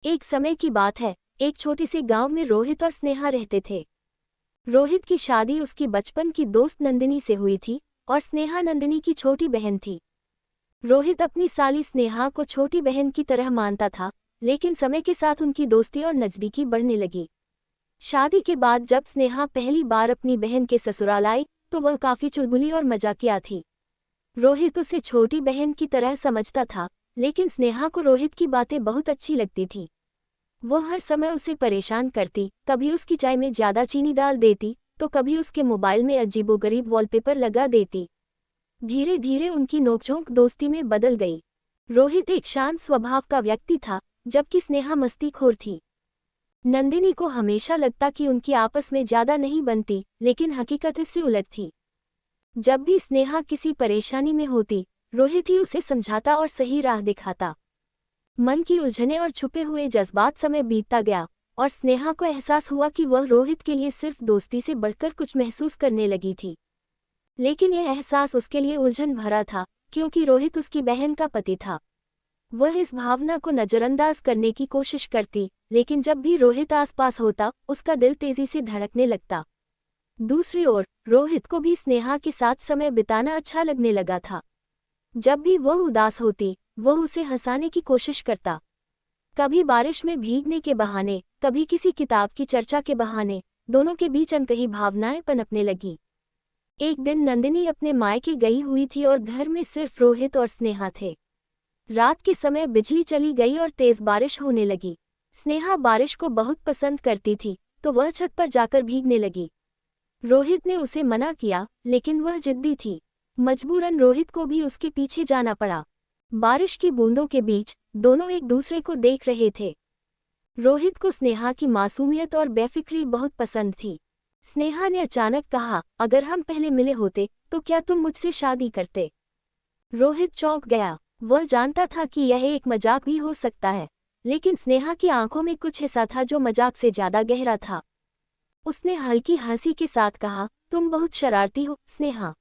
एक समय की बात है, एक छोटे से गांव में रोहित और स्नेहा रहते थे। रोहित की शादी उसकी बचपन की दोस्त नंदिनी से हुई थी और स्नेहा नंदिनी की छोटी बहन थी। रोहित अपनी साली स्नेहा को छोटी बहन की तरह मानता था, लेकिन समय के साथ उनकी दोस्ती और नज़दीकी बढ़ने लगी। शादी के बाद जब स्नेहा पहली बार अपनी बहन के ससुराल आई, तो वह काफ़ी चुलबुली और मजाकिया थी। रोहित उसे छोटी बहन की तरह समझता था, लेकिन स्नेहा को रोहित की बातें बहुत अच्छी लगती थीं। वह हर समय उसे परेशान करती, कभी उसकी चाय में ज़्यादा चीनी डाल देती, तो कभी उसके मोबाइल में अजीबोगरीब वॉलपेपर लगा देती। धीरे धीरे उनकी नोकझोंक दोस्ती में बदल गई। रोहित एक शांत स्वभाव का व्यक्ति था, जबकि स्नेहा मस्तीखोर थी। नंदिनी को हमेशा लगता कि उनकी आपस में ज़्यादा नहीं बनती, लेकिन हकीकत इससे उलट थी। जब भी स्नेहा किसी परेशानी में होती, रोहित ही उसे समझाता और सही राह दिखाता। मन की उलझनें और छुपे हुए जज्बात समय बीतता गया, और स्नेहा को एहसास हुआ कि वह रोहित के लिए सिर्फ दोस्ती से बढ़कर कुछ महसूस करने लगी थी। लेकिन यह एहसास उसके लिए उलझन भरा था, क्योंकि रोहित उसकी बहन का पति था। वह इस भावना को नज़रअंदाज करने की कोशिश करती, लेकिन जब भी रोहित आसपास होता, उसका दिल तेजी से धड़कने लगता। दूसरी ओर रोहित को भी स्नेहा के साथ समय बिताना अच्छा लगने लगा था। जब भी वह उदास होती, वह उसे हंसाने की कोशिश करता। कभी बारिश में भीगने के बहाने, कभी किसी किताब की चर्चा के बहाने, दोनों के बीच अनकही भावनाएं पनपने लगी। एक दिन नंदिनी अपने मायके गई हुई थी और घर में सिर्फ रोहित और स्नेहा थे। रात के समय बिजली चली गई और तेज बारिश होने लगी। स्नेहा बारिश को बहुत पसंद करती थी, तो वह छत पर जाकर भीगने लगी। रोहित ने उसे मना किया, लेकिन वह जिद्दी थी। मजबूरन रोहित को भी उसके पीछे जाना पड़ा। बारिश की बूंदों के बीच दोनों एक दूसरे को देख रहे थे। रोहित को स्नेहा की मासूमियत और बेफिक्री बहुत पसंद थी। स्नेहा ने अचानक कहा, अगर हम पहले मिले होते तो क्या तुम मुझसे शादी करते? रोहित चौंक गया। वह जानता था कि यह एक मजाक भी हो सकता है, लेकिन स्नेहा की आंखों में कुछ ऐसा था जो मजाक से ज्यादा गहरा था। उसने हल्की हंसी के साथ कहा, तुम बहुत शरारती हो, स्नेहा।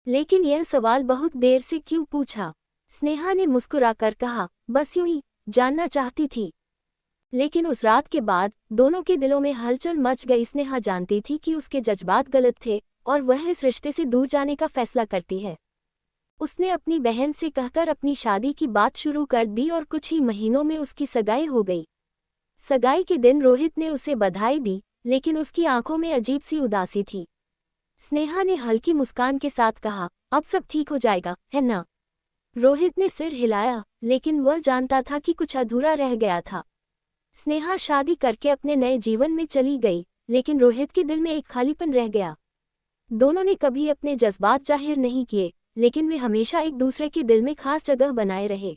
लेकिन यह सवाल बहुत देर से क्यों पूछा? स्नेहा ने मुस्कुराकर कहा, बस यूं ही, जानना चाहती थी। लेकिन उस रात के बाद दोनों के दिलों में हलचल मच गई। स्नेहा जानती थी कि उसके जज्बात गलत थे और वह इस रिश्ते से दूर जाने का फैसला करती है। उसने अपनी बहन से कहकर अपनी शादी की बात शुरू कर दी और कुछ ही महीनों में उसकी सगाई हो गई। सगाई के दिन रोहित ने उसे बधाई दी, लेकिन उसकी आंखों में अजीब सी उदासी थी। स्नेहा ने हल्की मुस्कान के साथ कहा, अब सब ठीक हो जाएगा, है ना? रोहित ने सिर हिलाया, लेकिन वह जानता था कि कुछ अधूरा रह गया था। स्नेहा शादी करके अपने नए जीवन में चली गई, लेकिन रोहित के दिल में एक खालीपन रह गया। दोनों ने कभी अपने जज्बात जाहिर नहीं किए, लेकिन वे हमेशा एक दूसरे के दिल में खास जगह बनाए रहे।